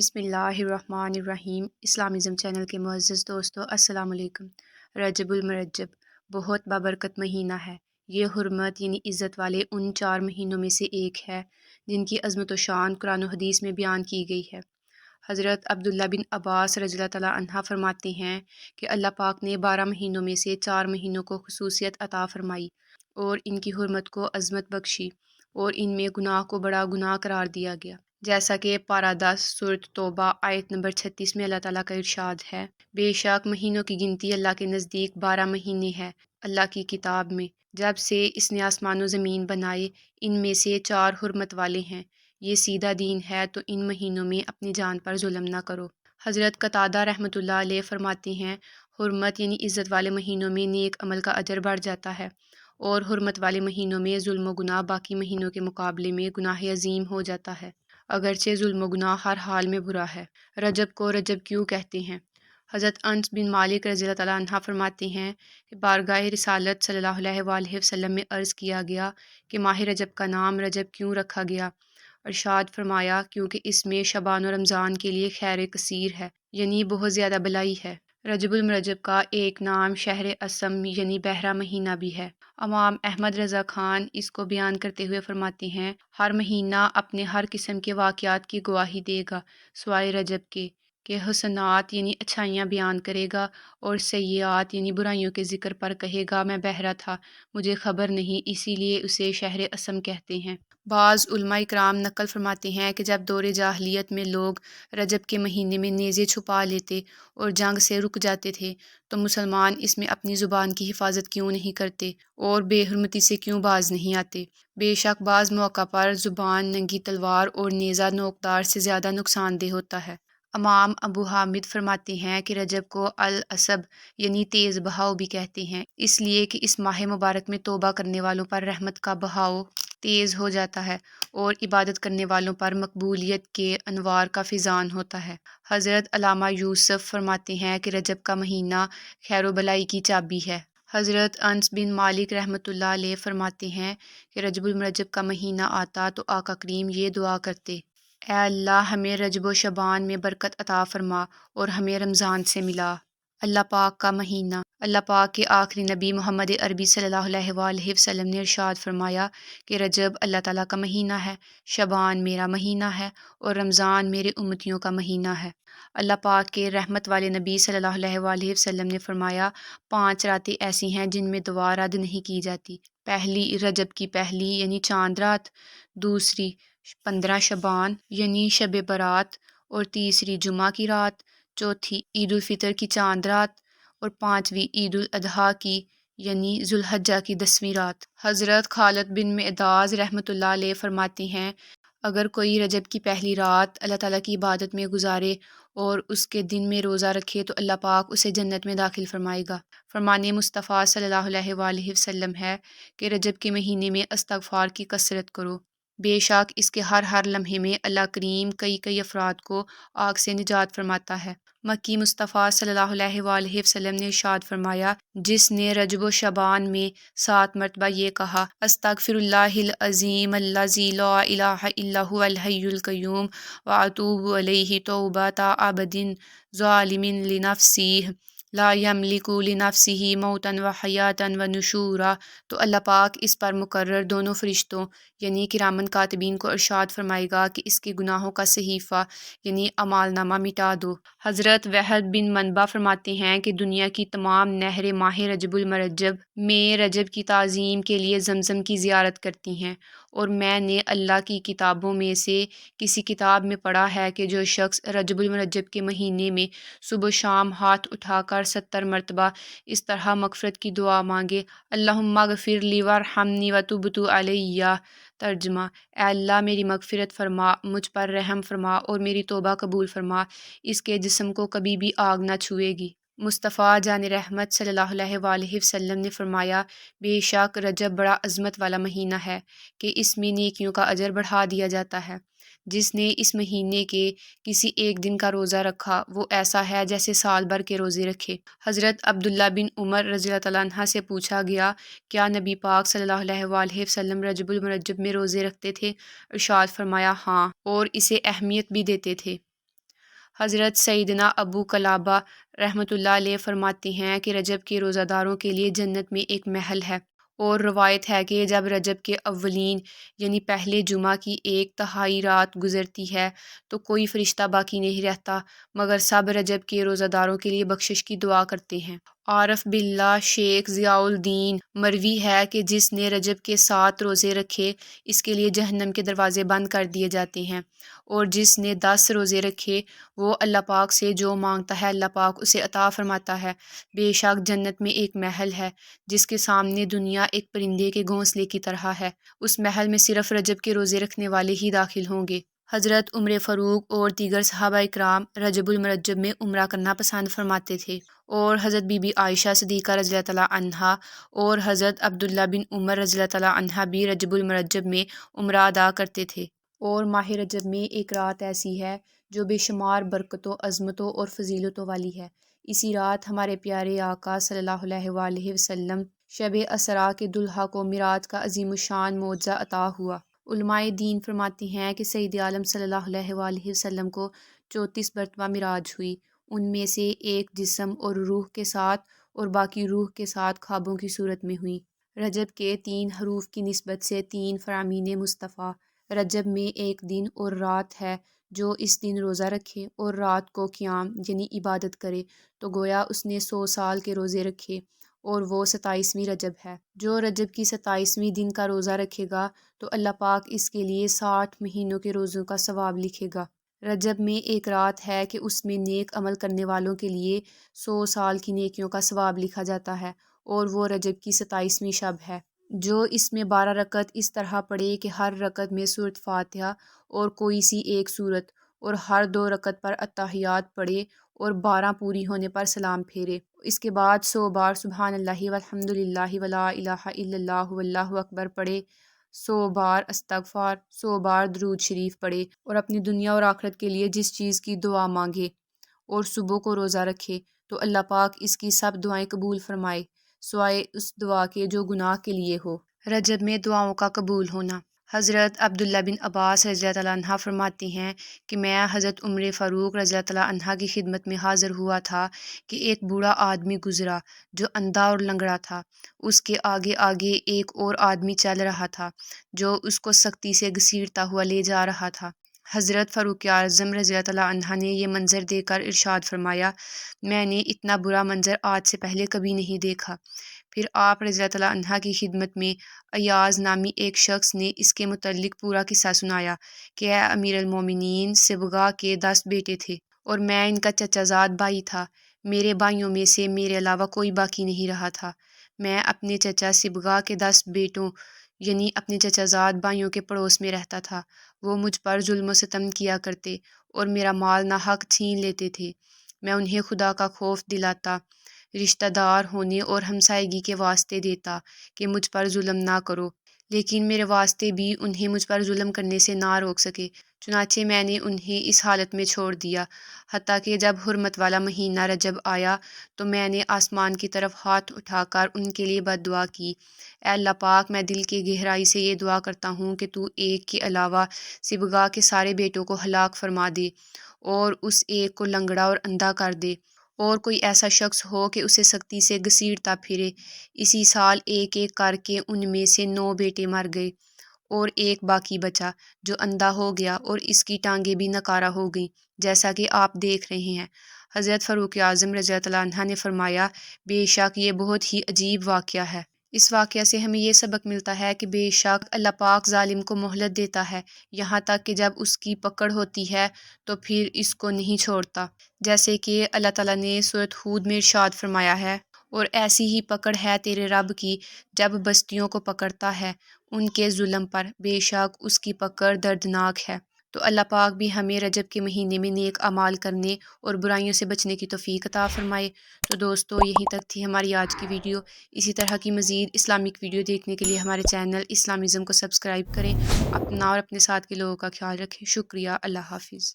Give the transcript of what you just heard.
بسم اللہ الرحمن الرحیم۔ اسلامزم چینل کے معزز دوستو السلام علیکم۔ رجب المرجب بہت بابرکت مہینہ ہے۔ یہ حرمت یعنی عزت والے ان 4 مہینوں میں سے ایک ہے جن کی عظمت و شان قرآن و حدیث میں بیان کی گئی ہے۔ حضرت عبداللہ بن عباس رضی اللہ تعالیٰ عنہ فرماتے ہیں کہ اللہ پاک نے 12 مہینوں میں سے 4 مہینوں کو خصوصیت عطا فرمائی اور ان کی حرمت کو عظمت بخشی اور ان میں گناہ کو بڑا گناہ قرار دیا گیا، جیسا کہ پارہ 10 سورۃ توبہ آیت نمبر 36 میں اللہ تعالیٰ کا ارشاد ہے، بے شک مہینوں کی گنتی اللہ کے نزدیک 12 مہینے ہے اللہ کی کتاب میں، جب سے اس نے آسمان و زمین بنائے، ان میں سے 4 حرمت والے ہیں، یہ سیدھا دین ہے تو ان مہینوں میں اپنی جان پر ظلم نہ کرو۔ حضرت قتادہ رحمۃ اللہ علیہ فرماتے ہیں، حرمت یعنی عزت والے مہینوں میں نیک عمل کا اجر بڑھ جاتا ہے، اور حرمت والے مہینوں میں ظلم و گناہ باقی مہینوں کے مقابلے میں گناہ عظیم ہو جاتا ہے، اگرچہ ظلم و گناہ ہر حال میں برا ہے۔ رجب کو رجب کیوں کہتے ہیں؟ حضرت انس بن مالک رضی اللہ تعالیٰ عنہ فرماتے ہیں کہ بارگاہ رسالت صلی اللہ علیہ وآلہ وسلم میں عرض کیا گیا کہ ماہ رجب کا نام رجب کیوں رکھا گیا؟ ارشاد فرمایا، کیونکہ اس میں شعبان و رمضان کے لیے خیر کثیر ہے، یعنی بہت زیادہ بلائی ہے۔ رجب المرجب کا ایک نام شہر اسم یعنی بحرہ مہینہ بھی ہے۔ امام احمد رضا خان اس کو بیان کرتے ہوئے فرماتے ہیں، ہر مہینہ اپنے ہر قسم کے واقعات کی گواہی دے گا سوائے رجب کے کہ حسنات یعنی اچھائیاں بیان کرے گا اور سیئات یعنی برائیوں کے ذکر پر کہے گا میں بہرہ تھا، مجھے خبر نہیں، اسی لیے اسے شہر اسم کہتے ہیں۔ بعض علماء کرام نقل فرماتے ہیں کہ جب دور جاہلیت میں لوگ رجب کے مہینے میں نیزے چھپا لیتے اور جنگ سے رک جاتے تھے تو مسلمان اس میں اپنی زبان کی حفاظت کیوں نہیں کرتے اور بے حرمتی سے کیوں باز نہیں آتے؟ بے شک بعض موقع پر زبان، ننگی تلوار اور نیزہ نوکدار سے زیادہ نقصان دہ ہوتا ہے۔ امام ابو حامد فرماتے ہیں کہ رجب کو العصب یعنی تیز بہاؤ بھی کہتے ہیں، اس لیے کہ اس ماہ مبارک میں توبہ کرنے والوں پر رحمت کا بہاؤ تیز ہو جاتا ہے اور عبادت کرنے والوں پر مقبولیت کے انوار کا فیضان ہوتا ہے۔ حضرت علامہ یوسف فرماتے ہیں کہ رجب کا مہینہ خیر و بلائی کی چابی ہے۔ حضرت انس بن مالک رحمۃ اللہ علیہ فرماتے ہیں کہ رجب المرجب کا مہینہ آتا تو آقا کریم یہ دعا کرتے، اے اللہ ہمیں رجب و شعبان میں برکت عطا فرما اور ہمیں رمضان سے ملا۔ اللہ پاک کا مہینہ، اللہ پاک کے آخری نبی محمد عربی صلی اللہ علیہ وآلہ وسلم نے ارشاد فرمایا کہ رجب اللہ تعالیٰ کا مہینہ ہے، شعبان میرا مہینہ ہے اور رمضان میرے امتیوں کا مہینہ ہے۔ اللہ پاک کے رحمت والے نبی صلی اللہ علیہ وآلہ وسلم نے فرمایا، 5 راتیں ایسی ہیں جن میں دعا رد نہیں کی جاتی، پہلی رجب کی پہلی یعنی چاند رات، دوسری 15 شعبان یعنی شب برات، اور تیسری جمعہ کی رات، چوتھی عید الفطر کی چاند رات، اور 5ویں عید الاضحیٰ کی یعنی ذوالحجہ کی 10ویں رات۔ حضرت خالد بن معداز رحمۃ اللہ علیہ فرماتے ہیں، اگر کوئی رجب کی پہلی رات اللہ تعالیٰ کی عبادت میں گزارے اور اس کے دن میں روزہ رکھے تو اللہ پاک اسے جنت میں داخل فرمائے گا۔ فرمان مصطفیٰ صلی اللہ علیہ وآلہ وسلم ہے کہ رجب کے مہینے میں استغفار کی کثرت کرو، بے شک اس کے ہر لمحے میں اللہ کریم کئی افراد کو آگ سے نجات فرماتا ہے۔ مکی مصطفیٰ صلی اللہ علیہ وآلہ وسلم نے ارشاد فرمایا، جس نے رجب و شعبان میں 7 مرتبہ یہ کہا، استغفر اللہ العظیم الذی لا الہ الا هو الحی القیوم واتوب الیہ توبۃ عبد ظالم لنفسہ لا یملک لنفسہ موتا وحیاتا ونشورا، تو اللہ پاک اس پر مقرر دونوں فرشتوں یعنی کرامن کاتبین کو ارشاد فرمائے گا کہ اس کے گناہوں کا صحیفہ یعنی اعمال نامہ مٹا دو۔ حضرت وحد بن منبع فرماتے ہیں کہ دنیا کی تمام نہریں ماہ رجب المرجب میں رجب کی تعظیم کے لیے زمزم کی زیارت کرتی ہیں، اور میں نے اللہ کی کتابوں میں سے کسی کتاب میں پڑھا ہے کہ جو شخص رجب المرجب کے مہینے میں صبح و شام ہاتھ اٹھا کر 70 مرتبہ اس طرح مغفرت کی دعا مانگے، اللہم اغفر لی وارحمنی وتب علیہ، ترجمہ، اے اللہ میری مغفرت فرما، مجھ پر رحم فرما اور میری توبہ قبول فرما، اس کے جسم کو کبھی بھی آگ نہ چھوئے گی۔ مصطفیٰ جان رحمت صلی اللہ علیہ وآلہ وسلم نے فرمایا، بے شک رجب بڑا عظمت والا مہینہ ہے کہ اس میں نیکیوں کا اجر بڑھا دیا جاتا ہے، جس نے اس مہینے کے کسی ایک دن کا روزہ رکھا وہ ایسا ہے جیسے سال بھر کے روزے رکھے۔ حضرت عبداللہ بن عمر رضی اللہ تعالیٰ عنہ سے پوچھا گیا، کیا نبی پاک صلی اللہ علیہ وآلہ وسلم رجب المرجب میں روزے رکھتے تھے؟ ارشاد فرمایا، ہاں، اور اسے اہمیت بھی دیتے تھے۔ حضرت سیدنا ابو قلابہ رحمۃ اللہ علیہ فرماتے ہیں کہ رجب کے روزہ داروں کے لیے جنت میں ایک محل ہے، اور روایت ہے کہ جب رجب کے اولین یعنی پہلے جمعہ کی 1/3 رات گزرتی ہے تو کوئی فرشتہ باقی نہیں رہتا مگر سب رجب کے روزہ داروں کے لیے بخشش کی دعا کرتے ہیں۔ عارف باللہ شیخ ضیاء الدین مروی ہے کہ جس نے رجب کے 7 روزے رکھے اس کے لیے جہنم کے دروازے بند کر دیے جاتے ہیں، اور جس نے 10 روزے رکھے وہ اللہ پاک سے جو مانگتا ہے اللہ پاک اسے عطا فرماتا ہے۔ بے شک جنت میں ایک محل ہے جس کے سامنے دنیا ایک پرندے کے گھونسلے کی طرح ہے، اس محل میں صرف رجب کے روزے رکھنے والے ہی داخل ہوں گے۔ حضرت عمر فاروق اور دیگر صحابہ اکرام رجب المرجب میں عمرہ کرنا پسند فرماتے تھے، اور حضرت بی بی عائشہ صدیقہ رضی اللہ تعالیٰ عنہا اور حضرت عبداللہ بن عمر رضی اللہ تعالیٰ عنہا بھی رجب المرجب میں عمرہ ادا کرتے تھے۔ اور ماہ رجب میں ایک رات ایسی ہے جو بے شمار برکتوں، عظمتوں اور فضیلتوں والی ہے۔ اسی رات ہمارے پیارے آقا صلی اللہ علیہ وآلہ وسلم شب اسریٰ کے دلہا کو معراج کا عظیم الشان معجزہ عطا ہوا۔ علماء دین فرماتی ہیں کہ سید عالم صلی اللہ علیہ وآلہ وسلم کو 34 مرتبہ معراج ہوئی، ان میں سے ایک جسم اور روح کے ساتھ اور باقی روح کے ساتھ خوابوں کی صورت میں ہوئی۔ رجب کے 3 حروف کی نسبت سے 3 فرامین مصطفیٰ۔ رجب میں ایک دن اور رات ہے، جو اس دن روزہ رکھے اور رات کو قیام یعنی عبادت کرے تو گویا اس نے 100 سال کے روزے رکھے، اور وہ 27ویں رجب ہے۔ جو رجب کی 27ویں دن کا روزہ رکھے گا تو اللہ پاک اس کے لیے 60 مہینوں کے روزوں کا ثواب لکھے گا۔ رجب میں ایک رات ہے کہ اس میں نیک عمل کرنے والوں کے لیے 100 سال کی نیکیوں کا ثواب لکھا جاتا ہے، اور وہ رجب کی 27ویں شب ہے۔ جو اس میں 12 رکعت اس طرح پڑھے کہ ہر رکعت میں سورۃ فاتحہ اور کوئی سی ایک سورت، اور ہر 2 رکعت پر اتحیات پڑھے اور 12 پوری ہونے پر سلام پھیرے، اس کے بعد 100 بار سبحان اللہ والحمد للہ ولا الہ الا اللہ واللہ اکبر پڑھے، 100 بار استغفار، 100 بار درود شریف پڑھے، اور اپنی دنیا اور آخرت کے لیے جس چیز کی دعا مانگے، اور صبح کو روزہ رکھے تو اللہ پاک اس کی سب دعائیں قبول فرمائے سوائے اس دعا کے جو گناہ کے لیے ہو۔ رجب میں دعاؤں کا قبول ہونا۔ حضرت عبداللہ بن عباس رضی اللہ تعالیٰ عنہ فرماتے ہیں کہ میں حضرت عمر فاروق رضی اللہ تعالیٰ عنہ کی خدمت میں حاضر ہوا تھا کہ ایک بوڑھا آدمی گزرا جو اندھا اور لنگڑا تھا، اس کے آگے آگے ایک اور آدمی چل رہا تھا جو اس کو سختی سے گھسیٹتا ہوا لے جا رہا تھا۔ حضرت فاروق اعظم رضی اللہ تعالیٰ عنہ نے یہ منظر دیکھ کر ارشاد فرمایا، میں نے اتنا برا منظر آج سے پہلے کبھی نہیں دیکھا۔ پھر آپ رضی اللہ تعالیٰ عنہ کی خدمت میں ایاز نامی ایک شخص نے اس کے متعلق پورا قصہ سنایا کہ اے امیر المومنین، سبغہ کے 10 بیٹے تھے اور میں ان کا چچا زاد بھائی تھا۔ میرے بھائیوں میں سے میرے علاوہ کوئی باقی نہیں رہا تھا۔ میں اپنے چچا سبغہ کے 10 بیٹوں یعنی اپنے چچا زاد بھائیوں کے پڑوس میں رہتا تھا۔ وہ مجھ پر ظلم و ستم کیا کرتے اور میرا مال ناحق چھین لیتے تھے۔ میں انہیں خدا کا خوف دلاتا، رشتہ دار ہونے اور ہمسائیگی کے واسطے دیتا کہ مجھ پر ظلم نہ کرو، لیکن میرے واسطے بھی انہیں مجھ پر ظلم کرنے سے نہ روک سکے، چنانچہ میں نے انہیں اس حالت میں چھوڑ دیا، حتیٰ کہ جب حرمت والا مہینہ رجب آیا تو میں نے آسمان کی طرف ہاتھ اٹھا کر ان کے لیے بد دعا کی، اے اللہ پاک، میں دل کی گہرائی سے یہ دعا کرتا ہوں کہ تو ایک کے علاوہ سبغہ کے سارے بیٹوں کو ہلاک فرما دے اور اس ایک کو لنگڑا اور اندھا کر دے، اور کوئی ایسا شخص ہو کہ اسے سختی سے گھسیٹتا پھرے۔ اسی سال ایک ایک کر کے ان میں سے 9 بیٹے مر گئے اور ایک باقی بچا جو اندھا ہو گیا اور اس کی ٹانگیں بھی نکارہ ہو گئیں، جیسا کہ آپ دیکھ رہے ہیں۔ حضرت فاروق اعظم رضی اللہ تعالیٰ عنہ نے فرمایا، بے شک یہ بہت ہی عجیب واقعہ ہے۔ اس واقعہ سے ہمیں یہ سبق ملتا ہے کہ بے شک اللہ پاک ظالم کو مہلت دیتا ہے یہاں تک کہ جب اس کی پکڑ ہوتی ہے تو پھر اس کو نہیں چھوڑتا، جیسے کہ اللہ تعالیٰ نے سورۃ ہود میں ارشاد فرمایا ہے، اور ایسی ہی پکڑ ہے تیرے رب کی جب بستیوں کو پکڑتا ہے ان کے ظلم پر، بے شک اس کی پکڑ دردناک ہے۔ تو اللہ پاک بھی ہمیں رجب کے مہینے میں نیک اعمال کرنے اور برائیوں سے بچنے کی توفیق عطا فرمائے۔ تو دوستو، یہیں تک تھی ہماری آج کی ویڈیو۔ اسی طرح کی مزید اسلامک ویڈیو دیکھنے کے لیے ہمارے چینل اسلامزم کو سبسکرائب کریں، اپنا اور اپنے ساتھ کے لوگوں کا خیال رکھیں۔ شکریہ، اللہ حافظ۔